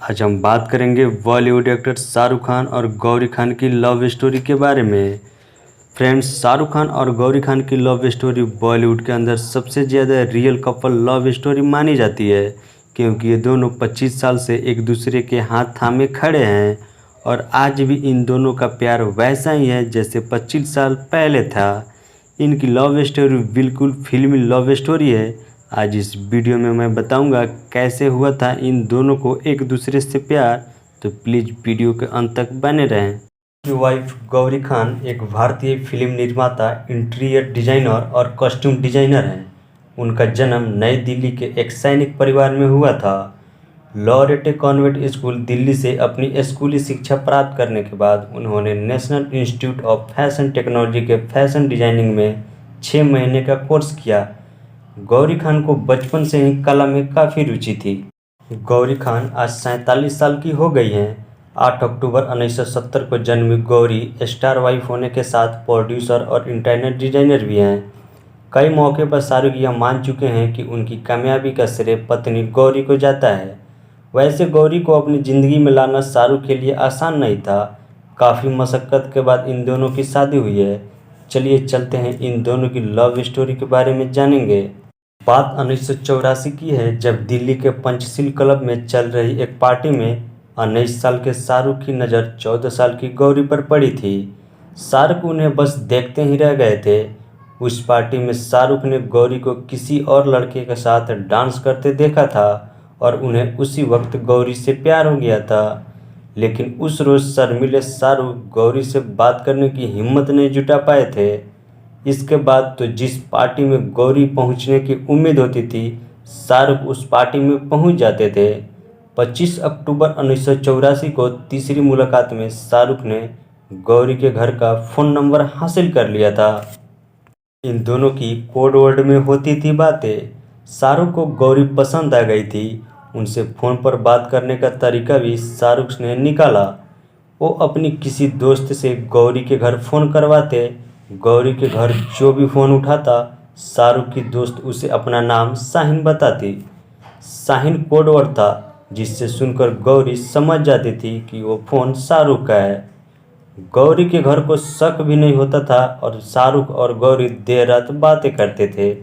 आज हम बात करेंगे बॉलीवुड एक्टर शाहरुख खान और गौरी खान की लव स्टोरी के बारे में। फ्रेंड्स, शाहरुख खान और गौरी खान की लव स्टोरी बॉलीवुड के अंदर सबसे ज़्यादा रियल कपल लव स्टोरी मानी जाती है, क्योंकि ये दोनों 25 साल से एक दूसरे के हाथ थामे खड़े हैं और आज भी इन दोनों का प्यार वैसा ही है जैसे 25 साल पहले था। इनकी लव स्टोरी बिल्कुल फिल्मी लव स्टोरी है। आज इस वीडियो में मैं बताऊंगा कैसे हुआ था इन दोनों को एक दूसरे से प्यार, तो प्लीज़ वीडियो के अंत तक बने रहें। उनकी वाइफ गौरी खान एक भारतीय फिल्म निर्माता, इंटीरियर डिजाइनर और कॉस्ट्यूम डिजाइनर हैं। उनका जन्म नई दिल्ली के एक सैनिक परिवार में हुआ था। लॉरेटे कॉन्वेंट स्कूल दिल्ली से अपनी स्कूली शिक्षा प्राप्त करने के बाद उन्होंने national institute of fashion technology के फैशन डिजाइनिंग में 6 महीने का कोर्स किया। गौरी खान को बचपन से ही कला में काफ़ी रुचि थी। गौरी खान आज 47 साल की हो गई हैं। 8 अक्टूबर 1970 को जन्मी गौरी स्टार वाइफ होने के साथ प्रोड्यूसर और इंटरनेट डिजाइनर भी हैं। कई मौके पर शाहरुख यह मान चुके हैं कि उनकी कामयाबी का श्रेय पत्नी गौरी को जाता है। वैसे गौरी को अपनी ज़िंदगी में लाना शाहरुख के लिए आसान नहीं था। काफ़ी मशक्क़त के बाद इन दोनों की शादी हुई है। चलिए चलते हैं इन दोनों की लव स्टोरी के बारे में जानेंगे। बात 1984 की है, जब दिल्ली के पंचशील क्लब में चल रही एक पार्टी में 19 साल के शाहरुख की नज़र 14 साल की गौरी पर पड़ी थी। शाहरुख उन्हें बस देखते ही रह गए थे। उस पार्टी में शाहरुख ने गौरी को किसी और लड़के के साथ डांस करते देखा था और उन्हें उसी वक्त गौरी से प्यार हो गया था। लेकिन उस रोज़ शर्मीले शाहरुख गौरी से बात करने की हिम्मत नहीं जुटा पाए थे। इसके बाद तो जिस पार्टी में गौरी पहुंचने की उम्मीद होती थी, शाहरुख उस पार्टी में पहुंच जाते थे। 25 अक्टूबर 1984 को तीसरी मुलाकात में शाहरुख ने गौरी के घर का फ़ोन नंबर हासिल कर लिया था। इन दोनों की कोड वर्ड में होती थी बातें। शाहरुख को गौरी पसंद आ गई थी। उनसे फ़ोन पर बात करने का तरीका भी शाहरुख ने निकाला। वो अपनी किसी दोस्त से गौरी के घर फ़ोन करवाते। गौरी के घर जो भी फ़ोन उठाता, शाहरुख की दोस्त उसे अपना नाम शाहीन बताती। शाहीन कोड वर्ड था, जिससे सुनकर गौरी समझ जाती थी कि वो फ़ोन शाहरुख का है। गौरी के घर को शक भी नहीं होता था और शाहरुख और गौरी देर रात बातें करते थे।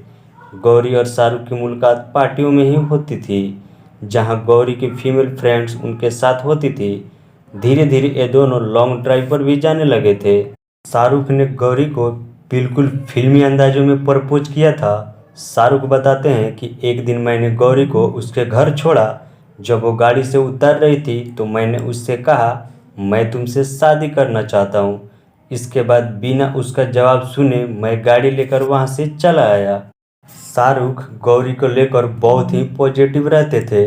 गौरी और शाहरुख की मुलाकात पार्टियों में ही होती थी, जहां गौरी की फीमेल फ्रेंड्स उनके साथ होती थी। धीरे धीरे ये दोनों लॉन्ग ड्राइव पर भी जाने लगे थे। शाहरुख ने गौरी को बिल्कुल फिल्मी अंदाजों में प्रपोज किया था। शाहरुख बताते हैं कि एक दिन मैंने गौरी को उसके घर छोड़ा। जब वो गाड़ी से उतर रही थी तो मैंने उससे कहा, मैं तुमसे शादी करना चाहता हूँ। इसके बाद बिना उसका जवाब सुने मैं गाड़ी लेकर वहाँ से चला आया। शाहरुख गौरी को लेकर बहुत ही पॉजिटिव रहते थे।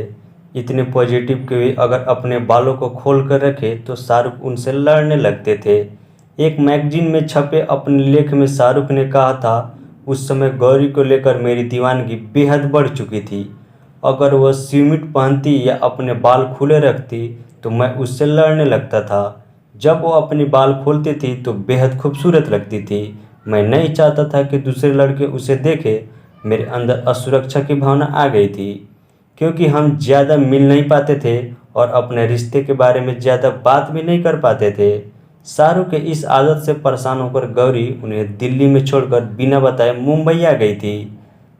इतने पॉजिटिव कि वे अगर अपने बालों को खोल कर रखे तो शाहरुख उनसे लड़ने लगते थे। एक मैगजीन में छपे अपने लेख में शाहरुख ने कहा था, उस समय गौरी को लेकर मेरी दीवानगी बेहद बढ़ चुकी थी। अगर वह स्यूमिट पहनती या अपने बाल खुले रखती तो मैं उससे लड़ने लगता था। जब वो अपने बाल खोलती थी तो बेहद खूबसूरत लगती थी। मैं नहीं चाहता था कि दूसरे लड़के उसे देखें। मेरे अंदर असुरक्षा की भावना आ गई थी, क्योंकि हम ज़्यादा मिल नहीं पाते थे और अपने रिश्ते के बारे में ज़्यादा बात भी नहीं कर पाते थे। शाहरुख के इस आदत से परेशान होकर गौरी उन्हें दिल्ली में छोड़कर बिना बताए मुंबई आ गई थी।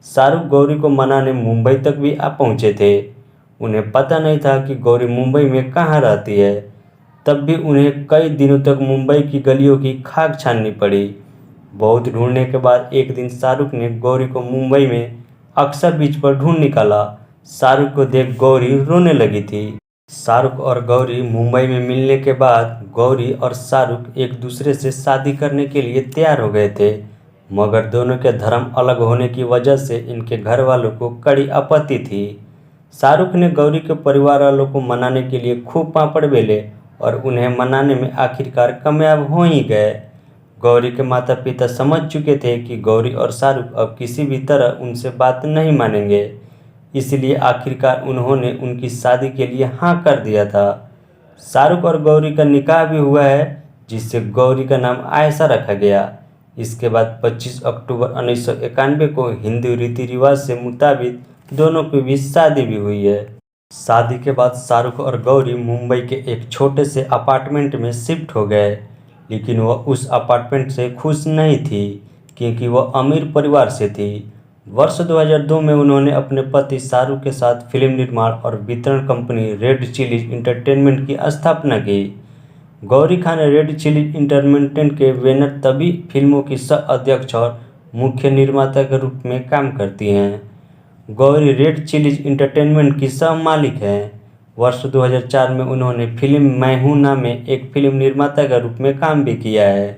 शाहरुख गौरी को मनाने मुंबई तक भी आ पहुंचे थे। उन्हें पता नहीं था कि गौरी मुंबई में कहाँ रहती है। तब भी उन्हें कई दिनों तक मुंबई की गलियों की खाक छाननी पड़ी। बहुत ढूंढने के बाद एक दिन शाहरुख ने गौरी को मुंबई में अक्सर बीच पर ढूंढ निकाला। शाहरुख को देख गौरी रोने लगी थी। शाहरुख और गौरी मुंबई में मिलने के बाद गौरी और शाहरुख एक दूसरे से शादी करने के लिए तैयार हो गए थे, मगर दोनों के धर्म अलग होने की वजह से इनके घर वालों को कड़ी आपत्ति थी। शाहरुख ने गौरी के परिवार वालों को मनाने के लिए खूब पापड़ बेले और उन्हें मनाने में आखिरकार कामयाब हो ही गए। गौरी के माता पिता समझ चुके थे कि गौरी और शाहरुख अब किसी भी तरह उनसे बात नहीं मानेंगे, इसलिए आखिरकार उन्होंने उनकी शादी के लिए हाँ कर दिया था। शाहरुख और गौरी का निकाह भी हुआ है, जिससे गौरी का नाम आयशा रखा गया। इसके बाद 25 अक्टूबर 1991 को हिंदू रीति रिवाज से मुताबिक दोनों की भी शादी भी हुई है। शादी के बाद शाहरुख और गौरी मुंबई के एक छोटे से अपार्टमेंट में शिफ्ट हो गए, लेकिन वह उस अपार्टमेंट से खुश नहीं थी क्योंकि वह अमीर परिवार से थी। वर्ष 2002 में उन्होंने अपने पति शाहरुख के साथ फिल्म निर्माण और वितरण कंपनी रेड चिलीज इंटरटेनमेंट की स्थापना की। Gauri Khan red chillies entertainment के बैनर तभी फिल्मों की सह अध्यक्ष और मुख्य निर्माता के रूप में काम करती हैं। गौरी रेड चिलीज इंटरटेनमेंट की सह मालिक हैं। वर्ष 2004 में उन्होंने फिल्म मैं हूं ना में एक फिल्म निर्माता के रूप में काम भी किया है।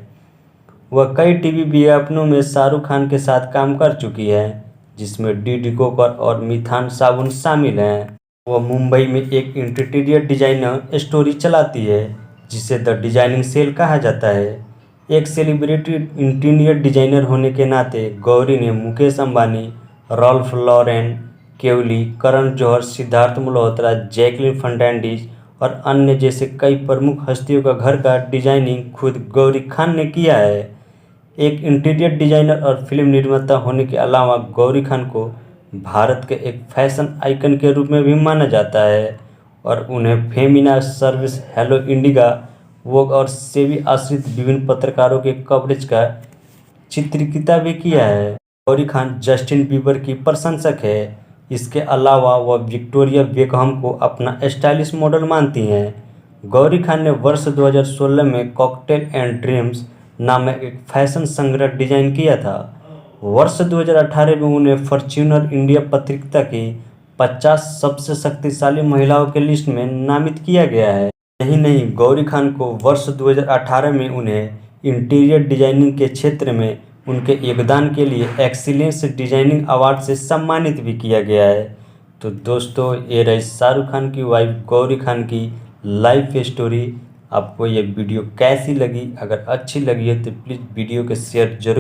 वह कई टीवी विज्ञापनों में शाहरुख खान के साथ काम कर चुकी है, जिसमें डीडी कोकर और मिथान साबुन शामिल हैं। वह मुंबई में एक इंटीरियर डिजाइनर स्टोरी चलाती है, जिसे द डिजाइनिंग सेल कहा जाता है। एक सेलिब्रिटी इंटीरियर डिजाइनर होने के नाते गौरी ने मुकेश अंबानी, रॉल्फ लॉरेन, केवली, करण जौहर, सिद्धार्थ मल्होत्रा, जैकलीन फर्नांडीज और अन्य जैसे कई प्रमुख हस्तियों का घर का डिजाइनिंग खुद गौरी खान ने किया है। एक इंटीरियर डिजाइनर और फिल्म निर्माता होने के अलावा गौरी खान को भारत के एक फैशन आइकन के रूप में भी माना जाता है और उन्हें फेमिना सर्विस, हेलो इंडिगा, वोग और सेबी आश्रित विभिन्न पत्रकारों के कवरेज का चित्रिकिता भी किया है। गौरी खान जस्टिन बीबर की प्रशंसक है। इसके अलावा वह विक्टोरिया बेकहम को अपना स्टाइलिश मॉडल मानती हैं। गौरी खान ने वर्ष 2016 में कॉकटेल एंड ड्रीम्स नामक एक फैशन संग्रह डिजाइन किया था। वर्ष 2018 में उन्हें फॉर्च्यूनर इंडिया पत्रिका की 50 सबसे शक्तिशाली महिलाओं के लिस्ट में नामित किया गया है। यही नहीं, गौरी खान को वर्ष 2018 में उन्हें इंटीरियर डिजाइनिंग के क्षेत्र में उनके योगदान के लिए एक्सीलेंस डिजाइनिंग अवार्ड से सम्मानित भी किया गया है। तो दोस्तों, ये रही शाहरुख खान की वाइफ गौरी खान की लाइफ स्टोरी। आपको ये वीडियो कैसी लगी? अगर अच्छी लगी है तो प्लीज़ वीडियो को शेयर जरूर